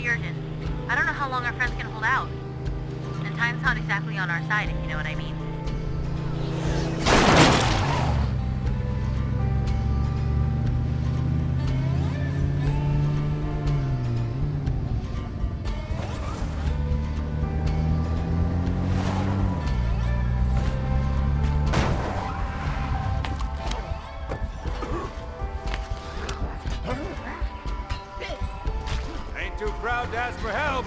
excursion. I don't know how long our friends can hold out. And time's not exactly on our side, if you know what I mean. Too proud to ask for help.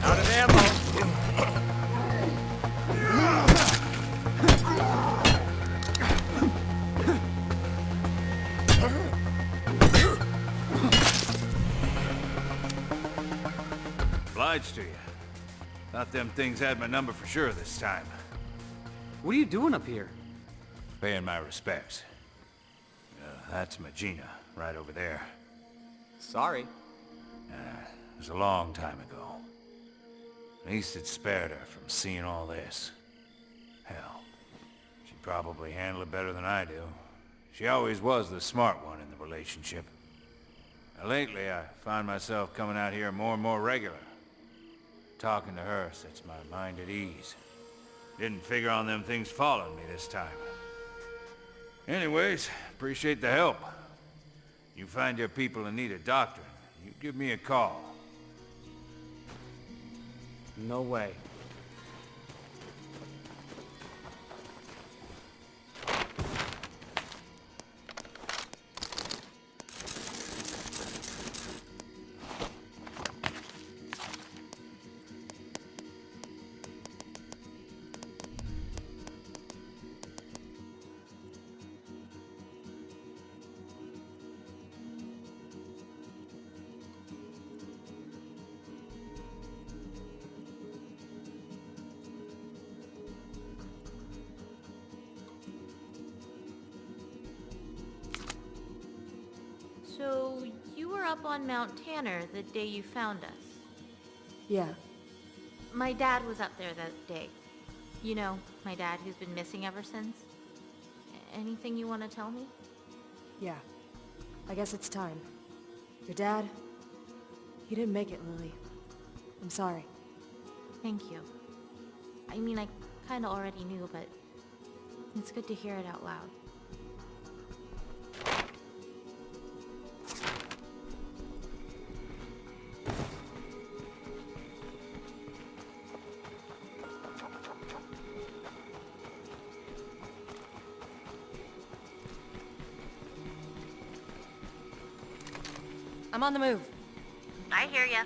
Out of ammo. Obliged to you. Thought them things had my number for sure this time. What are you doing up here? Paying my respects. That's Magina, right over there. Sorry. It was a long time ago. At least it spared her from seeing all this. Hell, she probably handled it better than I do. She always was the smart one in the relationship. Now, lately, I find myself coming out here more and more regular. Talking to her sets my mind at ease. Didn't figure on them things following me this time. Anyways, appreciate the help. You find your people in need of doctoring, you give me a call. No way. So, you were up on Mount Tanner the day you found us? Yeah. My dad was up there that day. You know, my dad who's been missing ever since. Anything you want to tell me? Yeah. I guess it's time. Your dad... he didn't make it, Lily. I'm sorry. Thank you. I mean, I kinda already knew, but it's good to hear it out loud. I'm on the move. I hear ya.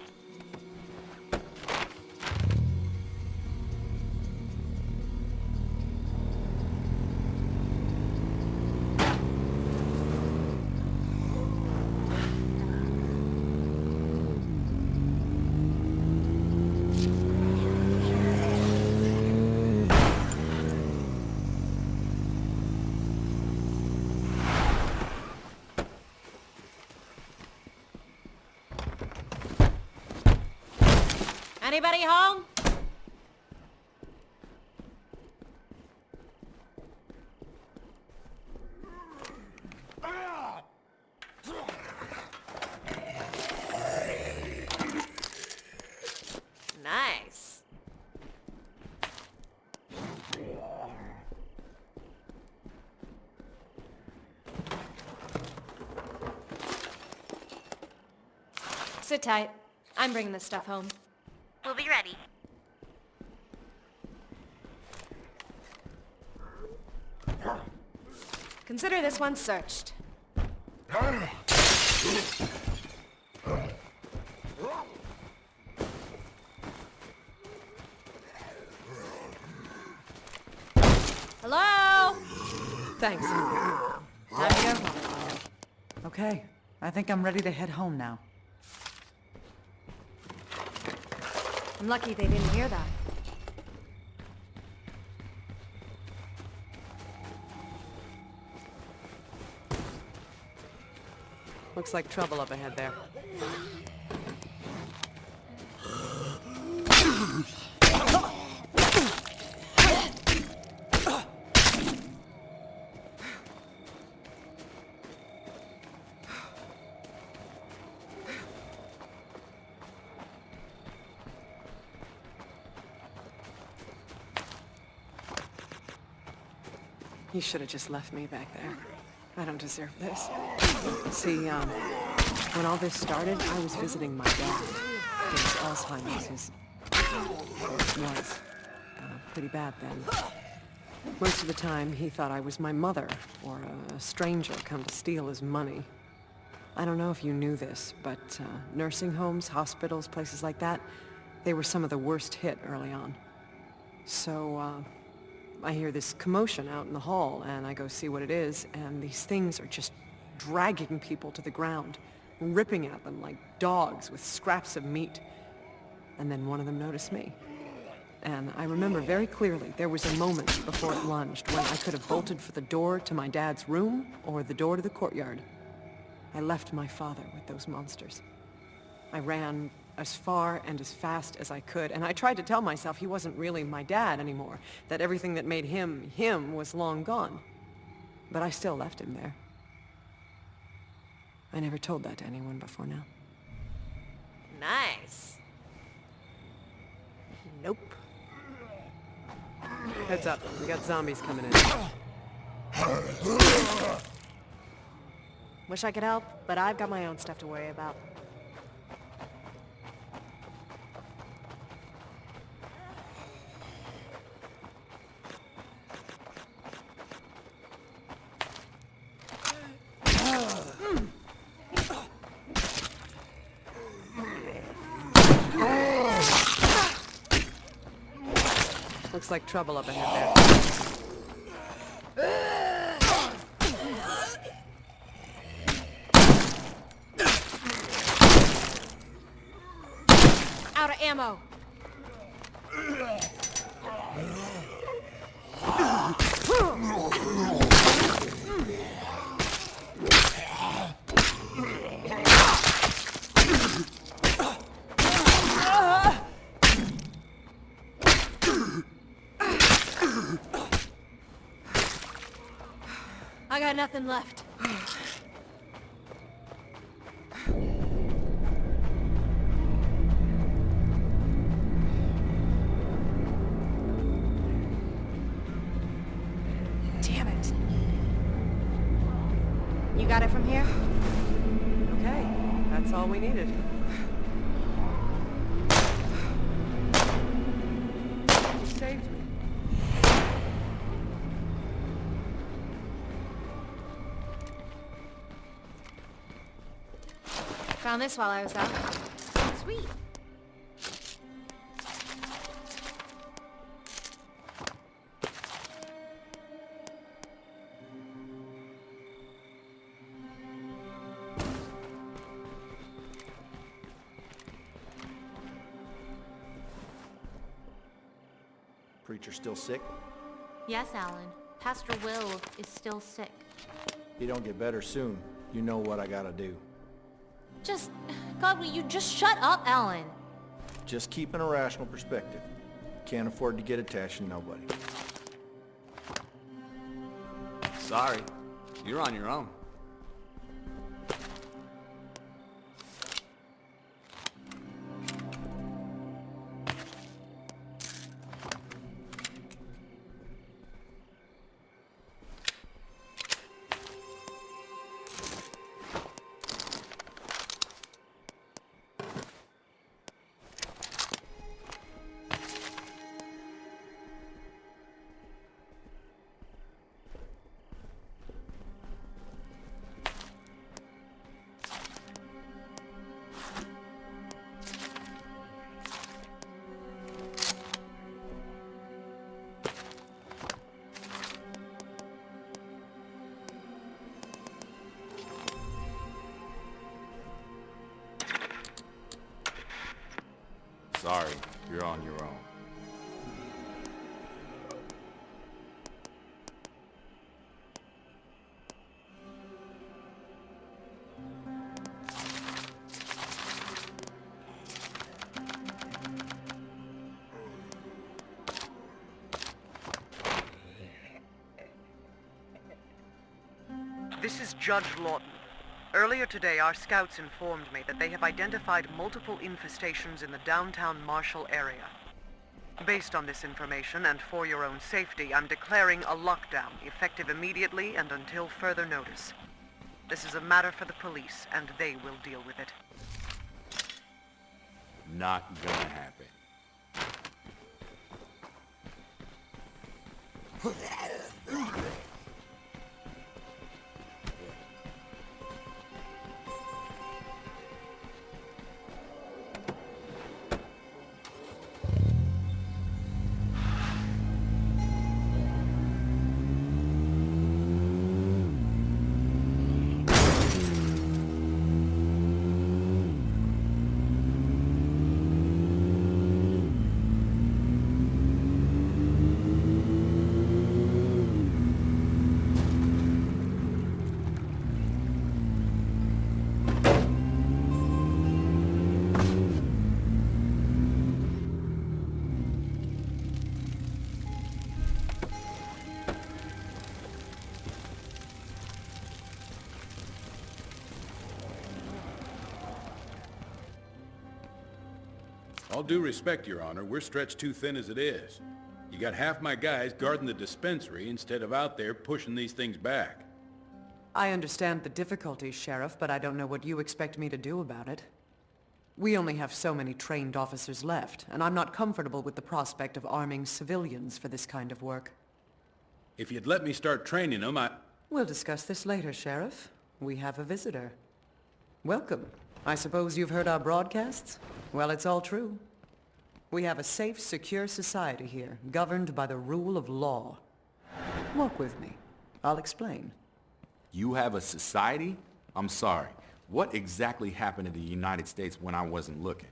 Anybody home? Nice. Sit tight. I'm bringing this stuff home. We'll be ready. Consider this one searched. Hello? Thanks. Time to go home. Okay, I think I'm ready to head home now. I'm lucky they didn't hear that. Looks like trouble up ahead there. You should have just left me back there. I don't deserve this. See, when all this started, I was visiting my dad. His Alzheimer's was pretty bad then. Most of the time, he thought I was my mother, or a stranger come to steal his money. I don't know if you knew this, but nursing homes, hospitals, places like that, they were some of the worst hit early on. So, I hear this commotion out in the hall, and I go see what it is, and these things are just dragging people to the ground, ripping at them like dogs with scraps of meat. And then one of them noticed me. And I remember very clearly there was a moment before it lunged when I could have bolted for the door to my dad's room or the door to the courtyard. I left my father with those monsters. I ran as far and as fast as I could, and I tried to tell myself he wasn't really my dad anymore, that everything that made him him was long gone. But I still left him there. I never told that to anyone before now. Nice. Nope. Heads up, we got zombies coming in. Wish I could help, but I've got my own stuff to worry about. Looks like trouble up ahead there. Out of ammo. I got nothing left. Damn it. You got it from here? Okay, that's all we needed. You saved me. Found this while I was out. Sweet. Preacher still sick? Yes, Alan. Pastor Will is still sick. He don't get better soon. You know what I gotta do. Just... God, will you just shut up, Alan? Just keep an irrational perspective. Can't afford to get attached to nobody. Sorry. You're on your own. Sorry, you're on your own. This is Judge Lawton. Earlier today, our scouts informed me that they have identified multiple infestations in the downtown Marshall area. Based on this information, and for your own safety, I'm declaring a lockdown, effective immediately and until further notice. This is a matter for the police, and they will deal with it. Not gonna happen. All due respect, Your Honor, we're stretched too thin as it is. You got half my guys guarding the dispensary instead of out there pushing these things back. I understand the difficulties, Sheriff, but I don't know what you expect me to do about it. We only have so many trained officers left, and I'm not comfortable with the prospect of arming civilians for this kind of work. If you'd let me start training them, We'll discuss this later, Sheriff. We have a visitor. Welcome. I suppose you've heard our broadcasts? Well, it's all true. We have a safe, secure society here, governed by the rule of law. Walk with me. I'll explain. You have a society? I'm sorry. What exactly happened in the United States when I wasn't looking?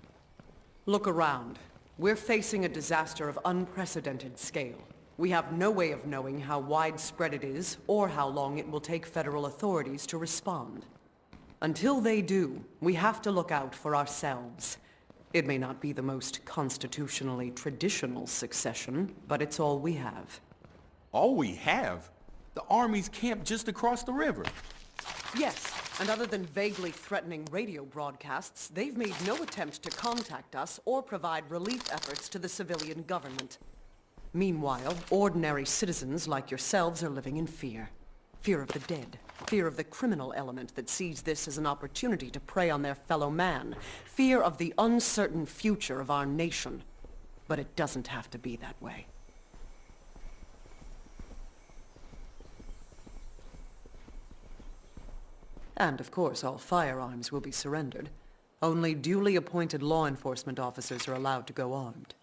Look around. We're facing a disaster of unprecedented scale. We have no way of knowing how widespread it is, or how long it will take federal authorities to respond. Until they do, we have to look out for ourselves. It may not be the most constitutionally traditional succession, but it's all we have. All we have? The Army's camped just across the river. Yes, and other than vaguely threatening radio broadcasts, they've made no attempt to contact us or provide relief efforts to the civilian government. Meanwhile, ordinary citizens like yourselves are living in fear. Fear of the dead. Fear of the criminal element that sees this as an opportunity to prey on their fellow man. Fear of the uncertain future of our nation. But it doesn't have to be that way. And of course, all firearms will be surrendered. Only duly appointed law enforcement officers are allowed to go armed.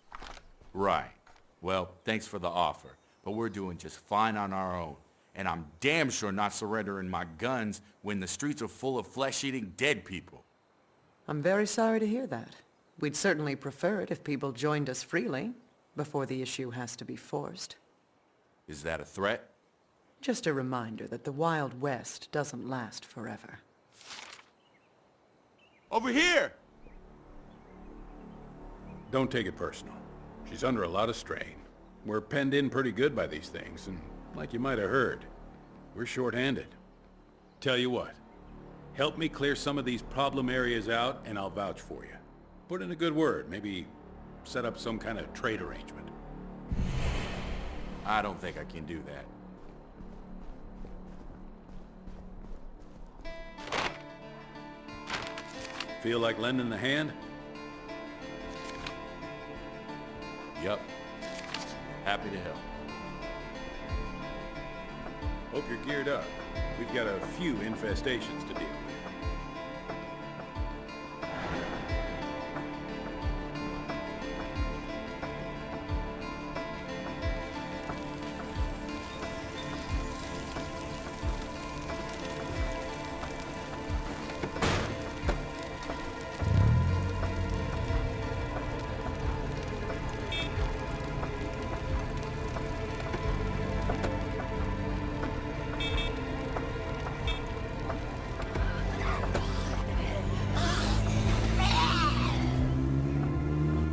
Right. Well, thanks for the offer, but we're doing just fine on our own. And I'm damn sure not surrendering my guns when the streets are full of flesh-eating dead people. I'm very sorry to hear that. We'd certainly prefer it if people joined us freely, before the issue has to be forced. Is that a threat? Just a reminder that the Wild West doesn't last forever. Over here! don't take it personal. She's under a lot of strain. We're penned in pretty good by these things, and like you might have heard, we're short-handed. Tell you what, help me clear some of these problem areas out, and I'll vouch for you. Put in a good word, maybe set up some kind of trade arrangement. I don't think I can do that. Feel like lending a hand? Yep. Happy to help. Hope you're geared up. We've got a few infestations to deal with.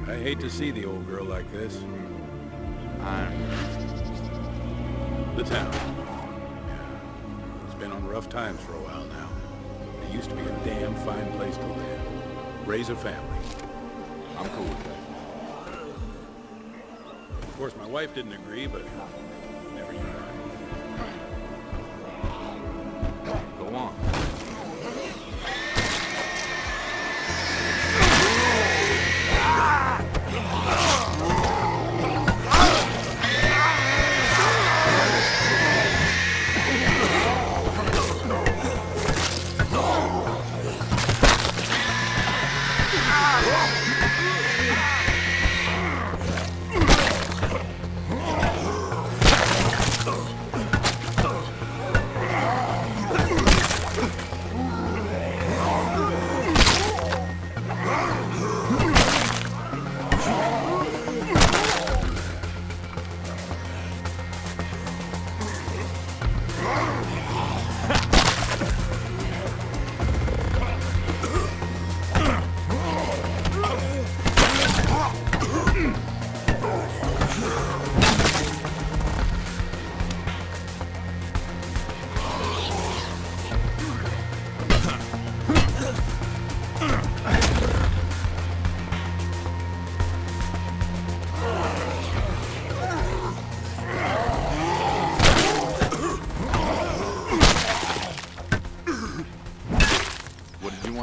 I hate to see the old girl like this. The town. Yeah. It's been on rough times for a while now. It used to be a damn fine place to live. Raise a family. I'm cool with that. Of course, my wife didn't agree, but never you mind. Go on.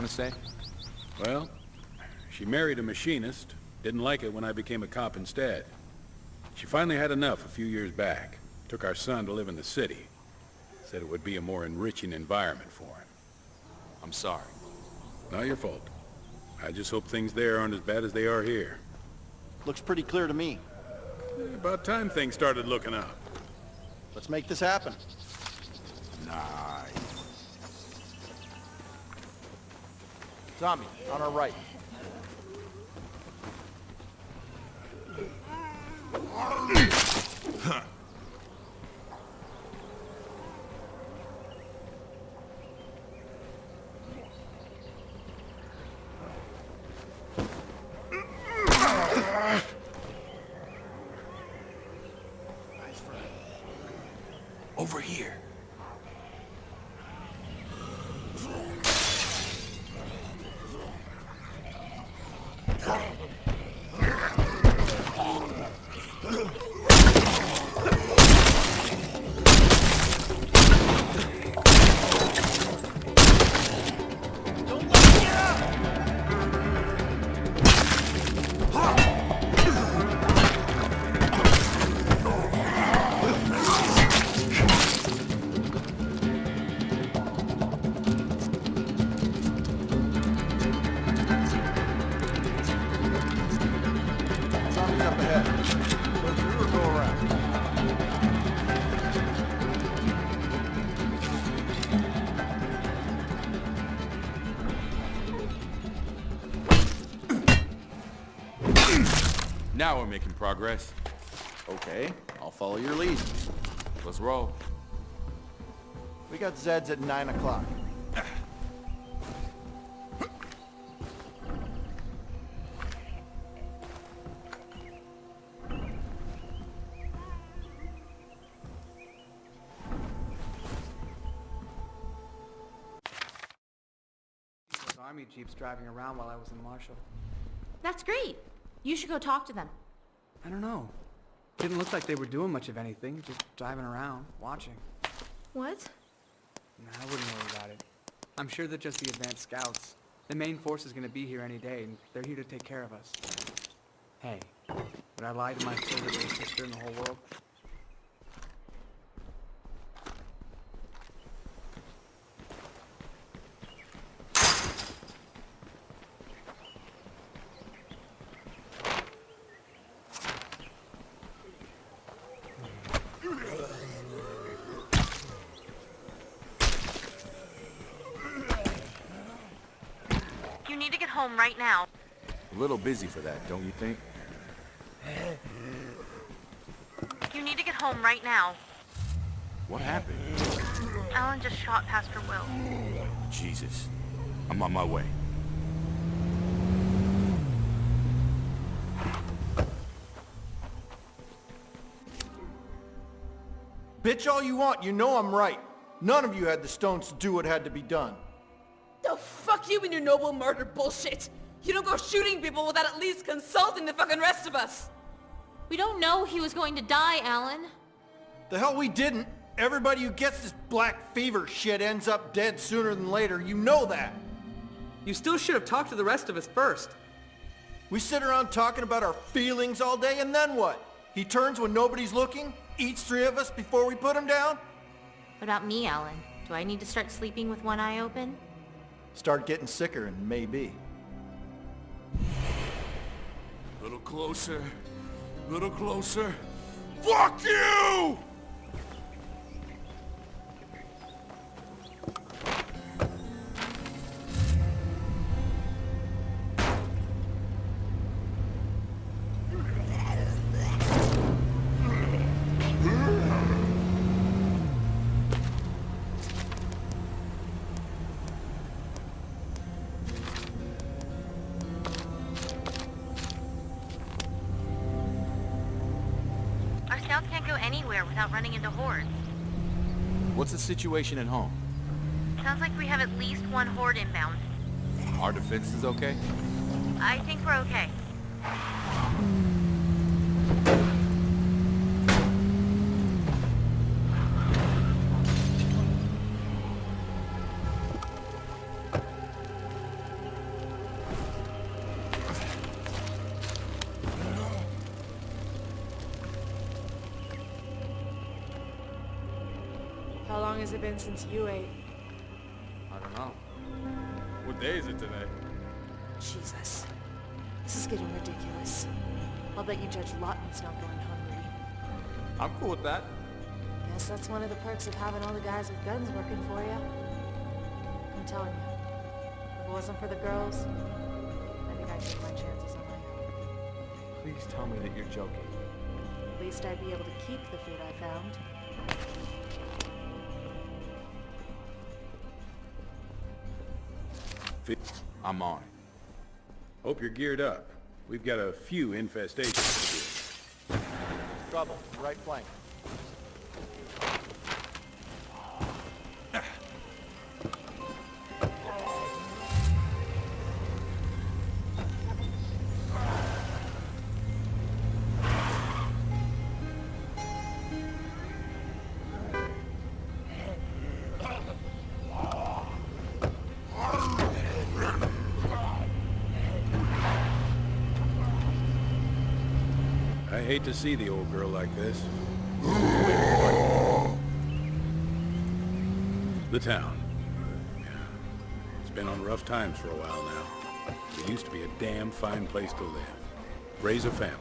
Say? Well, she married a machinist. Didn't like it when I became a cop instead. She finally had enough a few years back. Took our son to live in the city. Said it would be a more enriching environment for him. I'm sorry. Not your fault. I just hope things there aren't as bad as they are here. Looks pretty clear to me. About time things started looking up. Let's make this happen. Nice. Tommy, on our right. Over here. Tommy's up ahead. Go through or go around? Now we're making progress. Okay, I'll follow your lead. Let's roll. We got Zeds at 9 o'clock. Those army jeeps driving around while I was in Marshall. That's great. You should go talk to them. I don't know. Didn't look like they were doing much of anything, just driving around, watching. What? Nah, I wouldn't worry about it. I'm sure they're just the advanced scouts. The main force is gonna be here any day, and they're here to take care of us. Hey, would I lie to my favorite little sister in the whole world? You need to get home right now. A little busy for that, don't you think? You need to get home right now. What happened? Alan just shot Pastor Will. Jesus. I'm on my way. Bitch all you want, you know I'm right. None of you had the stones to do what had to be done. The fuck you and your noble murder bullshit! You don't go shooting people without at least consulting the fucking rest of us! We don't know he was going to die, Alan. The hell we didn't. Everybody who gets this black fever shit ends up dead sooner than later. You know that. You still should have talked to the rest of us first. We sit around talking about our feelings all day, and then what? He turns when nobody's looking, eats 3 of us before we put him down? What about me, Alan? Do I need to start sleeping with one eye open? Start getting sicker, and maybe. Little closer. Little closer. Fuck you! Our scouts can't go anywhere without running into hordes. What's the situation at home? Sounds like we have at least one horde inbound. Our defense is okay? I think we're okay. How long has it been since you ate? I don't know. What day is it today? Jesus. This is getting ridiculous. I'll bet you Judge Lawton's not going hungry. I'm cool with that. Guess that's one of the perks of having all the guys with guns working for you. I'm telling you, if it wasn't for the girls, I think I'd take my chances on my own. Please tell me that you're joking. At least I'd be able to keep the food I found. I'm on it. Hope you're geared up. We've got a few infestations to deal. Trouble, right flank. I hate to see the old girl like this. The town. Yeah. It's been on rough times for a while now. It used to be a damn fine place to live. Raise a family.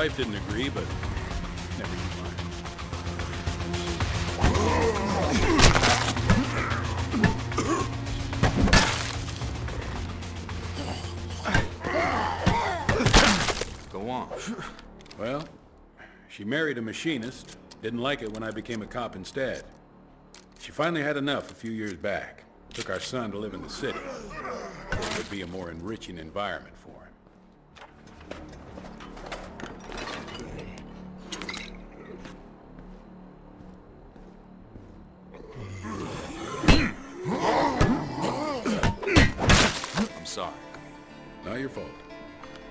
wife didn't agree, but never mind. Go on. Well, she married a machinist. Didn't like it when I became a cop instead. She finally had enough a few years back. Took our son to live in the city. It would be a more enriching environment for him. I'm sorry. Not your fault.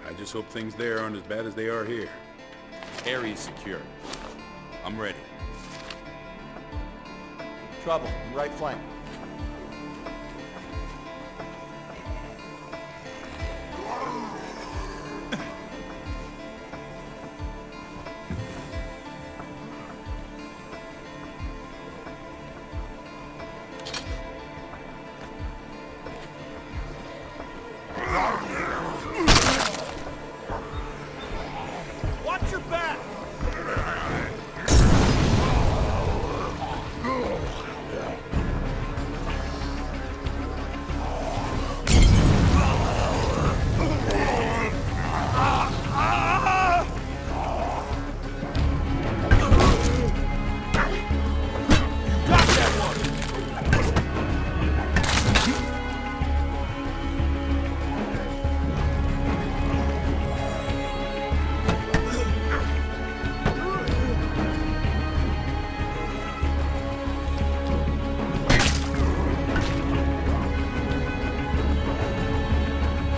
I just hope things there aren't as bad as they are here. Area's secure. I'm ready. Trouble, right flank. Watch your back!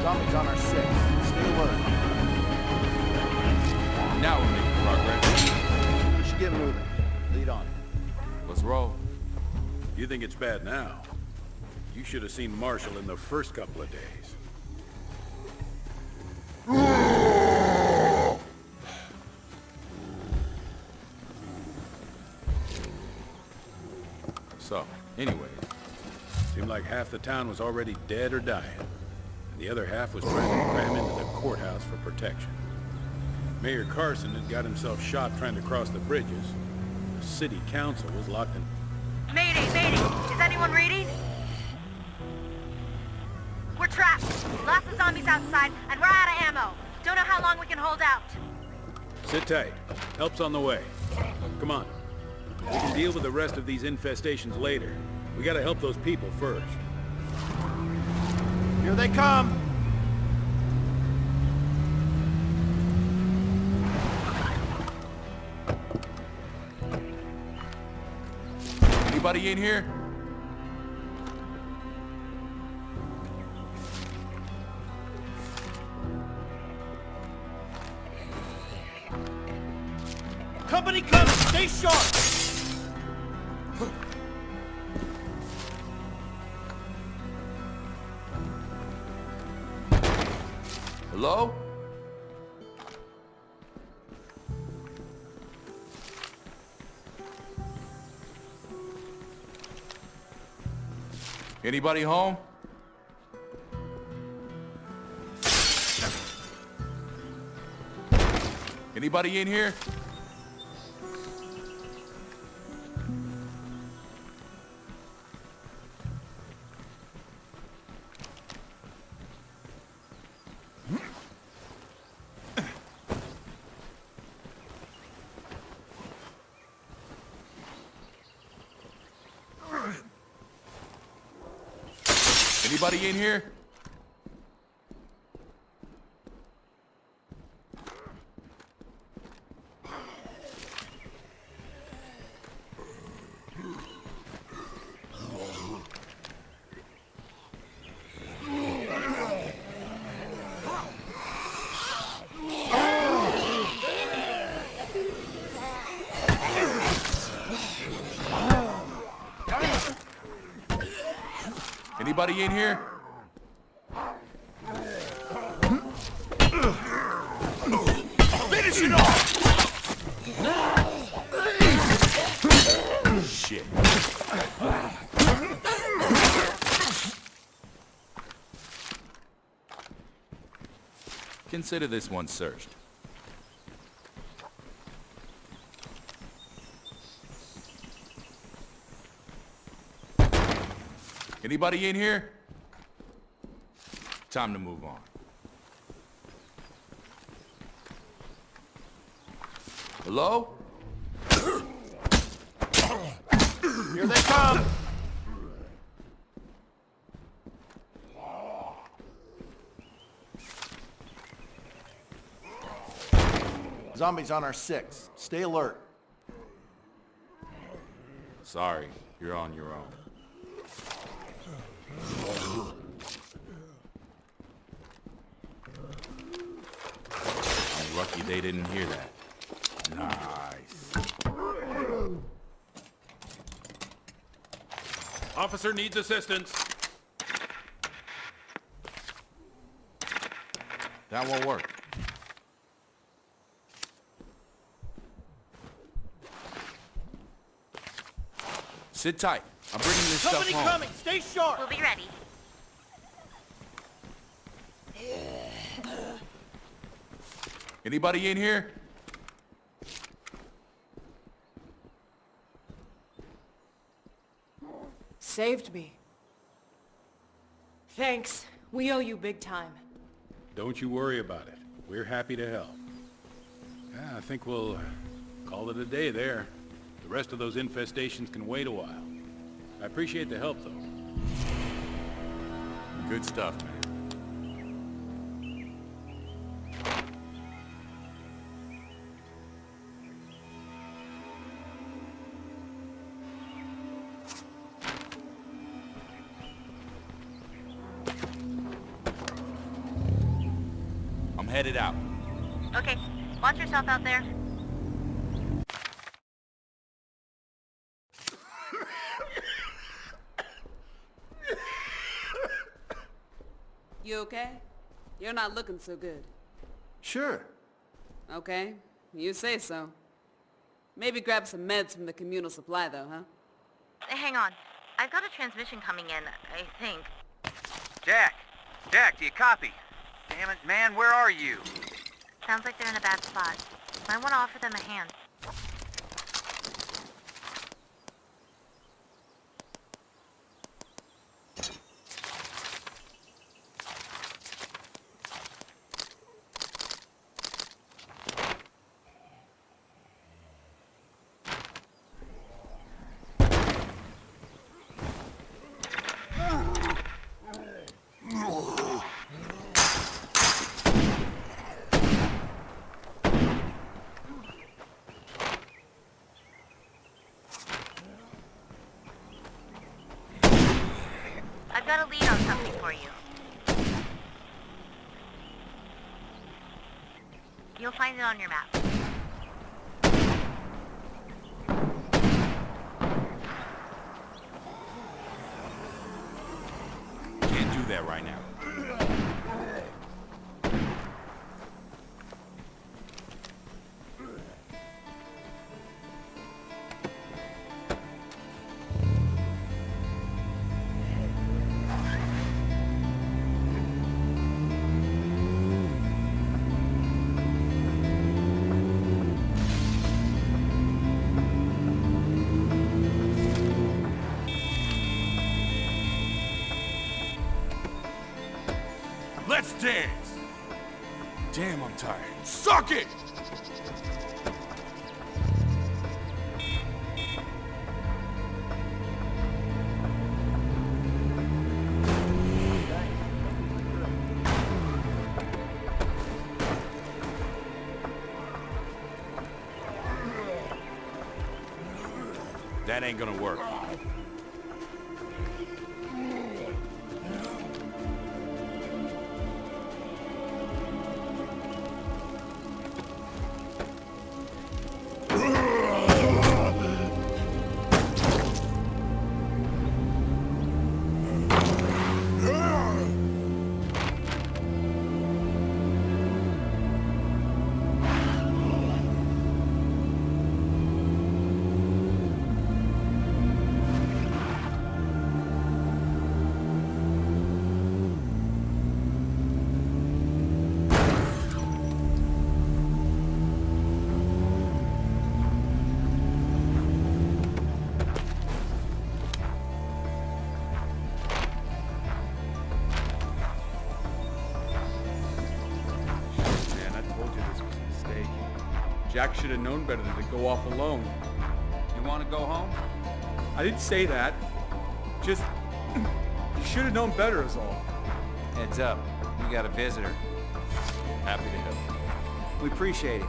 Zombies on our 6. Stay alert. Now we're making progress. We should get moving. Lead on. Let's roll. You think it's bad now? You should have seen Marshall in the first couple of days. So, anyway, Seemed like half the town was already dead or dying, and the other half was trying to cram into the courthouse for protection. Mayor Carson had got himself shot trying to cross the bridges. The city council was locked in... Mayday, mayday! Is anyone reading? We're trapped. Lots of zombies outside, and we're out of ammo. Don't know how long we can hold out. Sit tight. Help's on the way. Come on. We can deal with the rest of these infestations later. We gotta help those people first. Here they come! anybody in here? Company coming! Stay sharp! Hello? Anybody home? Anybody in here? Anybody in here? Anybody in here? Finish it off! Shit. Consider this one searched. Anybody in here? Time to move on. Hello? Here they come! Zombies on our 6. Stay alert. Sorry, you're on your own. I'm lucky they didn't hear that. Nice. Officer needs assistance. That won't work. Sit tight. I'm bringing this stuff Somebody home. coming! Stay sharp! We'll be ready. Anybody in here? Saved me. Thanks. We owe you big time. Don't you worry about it. We're happy to help. Yeah, I think we'll call it a day there. The rest of those infestations can wait a while. I appreciate the help, though. Good stuff, man. I'm headed out. Okay, watch yourself out there. You okay? You're not looking so good. Sure. Okay, you say so. Maybe grab some meds from the communal supply, though, huh? Hang on. I've got a transmission coming in, I think. Jack! Jack, do you copy? Damn it, man, where are you? Sounds like they're in a bad spot. Might want to offer them a hand. I've got a lead on something for you. You'll find it on your map. Can't do that right now. Let's dance! Damn, I'm tired. Suck it! That ain't gonna work. Jack should have known better than to go off alone. You want to go home? I didn't say that. Just, you should have known better is all. Heads up. We got a visitor. Happy to help. We appreciate it.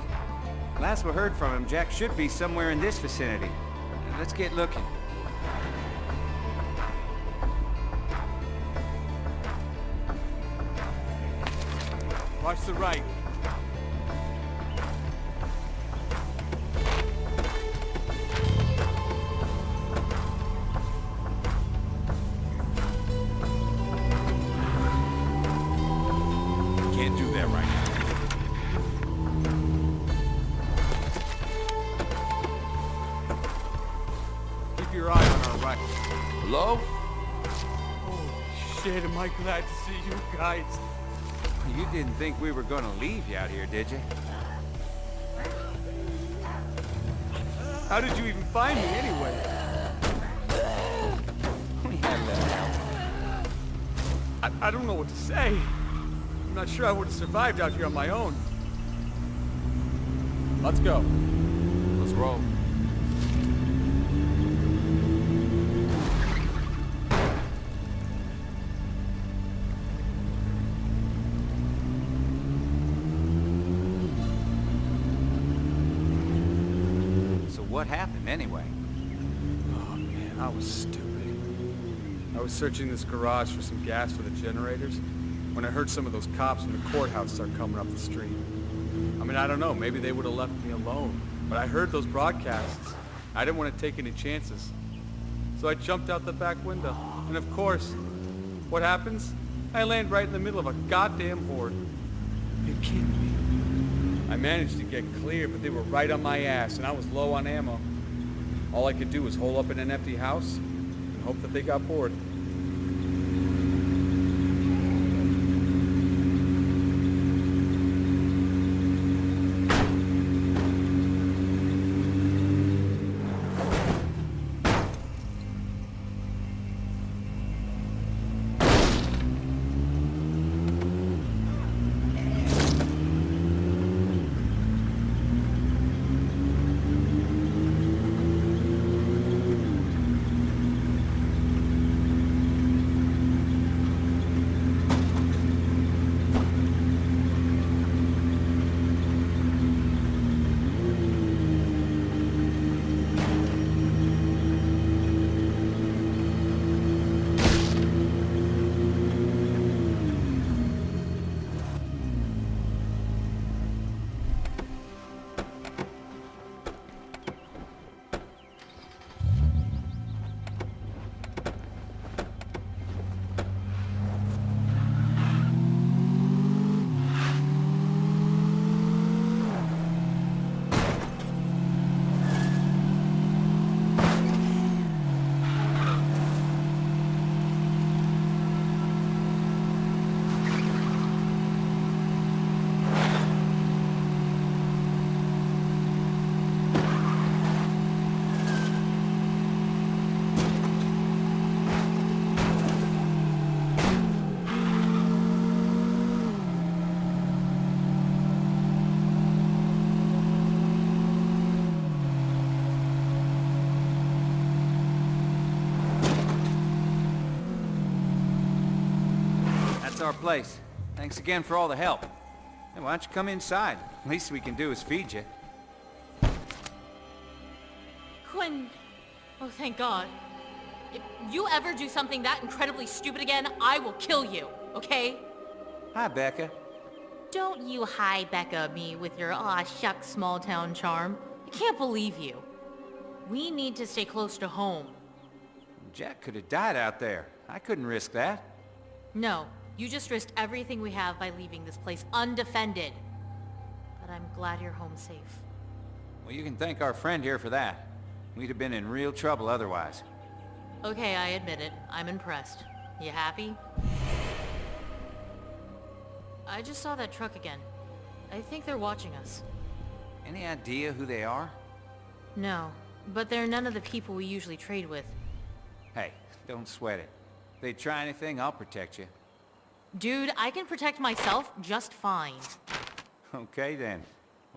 Last we heard from him, Jack should be somewhere in this vicinity. Let's get looking. Watch the right. Can't do that right now. Keep your eye on our right. Hello? Oh, shit, am I glad to see you guys. You didn't think we were gonna leave you out here, did you? How did you even find me anyway? We had that help. I don't know what to say. I'm not sure I would have survived out here on my own. Let's go. Let's roll. What happened anyway? Oh man, I was stupid. I was searching this garage for some gas for the generators when I heard some of those cops from the courthouse start coming up the street. I mean, I don't know, maybe they would have left me alone, but I heard those broadcasts. I didn't want to take any chances. So I jumped out the back window, and of course, what happens? I land right in the middle of a goddamn horde. You're kidding me. I managed to get clear, but they were right on my ass, and I was low on ammo. All I could do was hole up in an empty house and hope that they got bored. Our place. Thanks again for all the help. Hey, why don't you come inside? Least we can do is feed you. Quinn. Oh, thank God. If you ever do something that incredibly stupid again, I will kill you, okay? Hi, Becca. Don't you hi Becca me with your aw shucks small town charm. I can't believe you. We need to stay close to home. Jack could have died out there. I couldn't risk that. No. You just risked everything we have by leaving this place undefended. But I'm glad you're home safe. Well, you can thank our friend here for that. We'd have been in real trouble otherwise. Okay, I admit it. I'm impressed. You happy? I just saw that truck again. I think they're watching us. Any idea who they are? No, but they're none of the people we usually trade with. Hey, don't sweat it. If they try anything, I'll protect you. Dude, I can protect myself just fine. Okay then.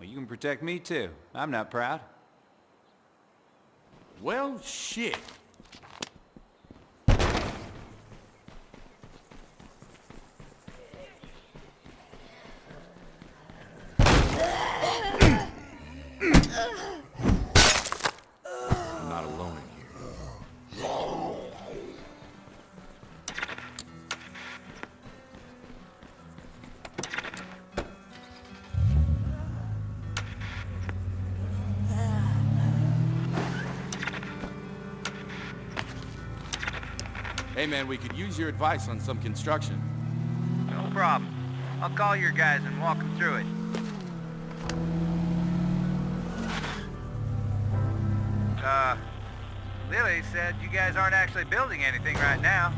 Well, you can protect me too. I'm not proud. Well, shit. I'm not alone in here. Hey man, we could use your advice on some construction. No problem. I'll call your guys and walk them through it. Lily said you guys aren't actually building anything right now.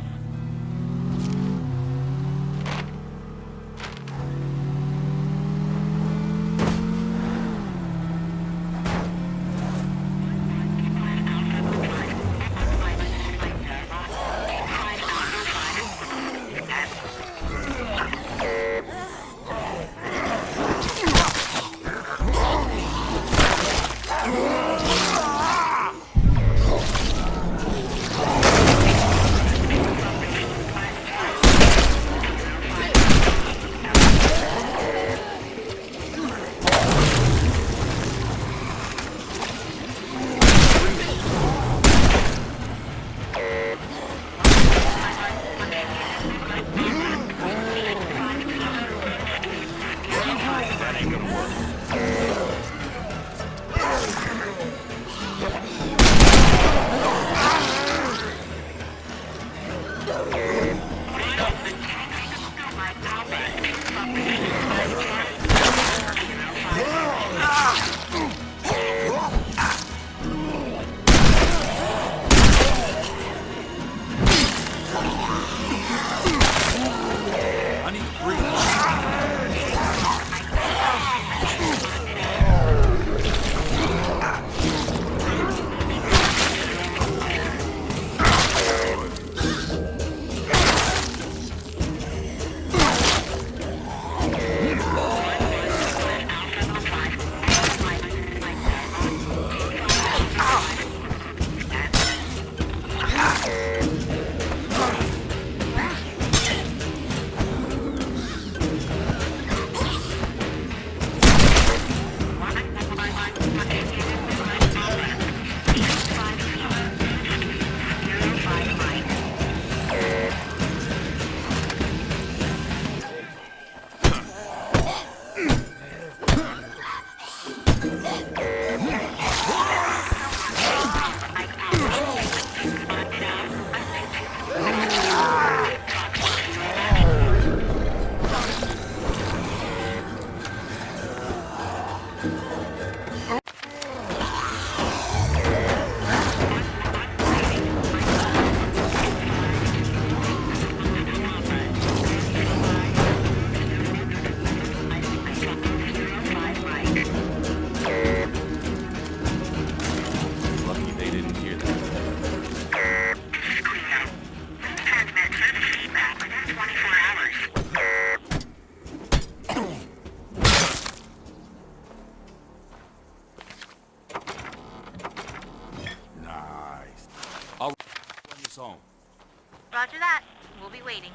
Roger that. We'll be waiting.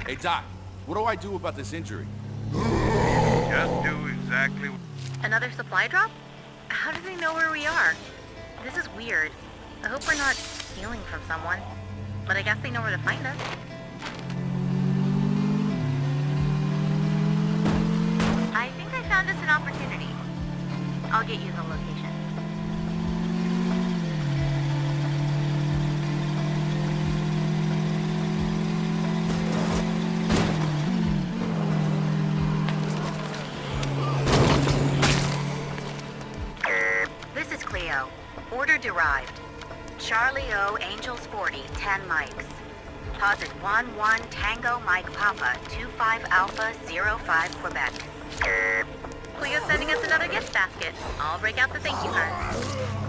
Hey, Doc, what do I do about this injury? Just do exactly... Another supply drop? How do they know where we are? This is weird. I hope we're not stealing from someone. But I guess they know where to find us. I think I found us an opportunity. I'll get you the location. This is Cleo. Order derived. Charlie O, Angels 40, 10 mics. Posit 11 Tango Mike Papa, 25 Alpha 05 Quebec. Cleo's sending us another gift basket. I'll break out the thank you card.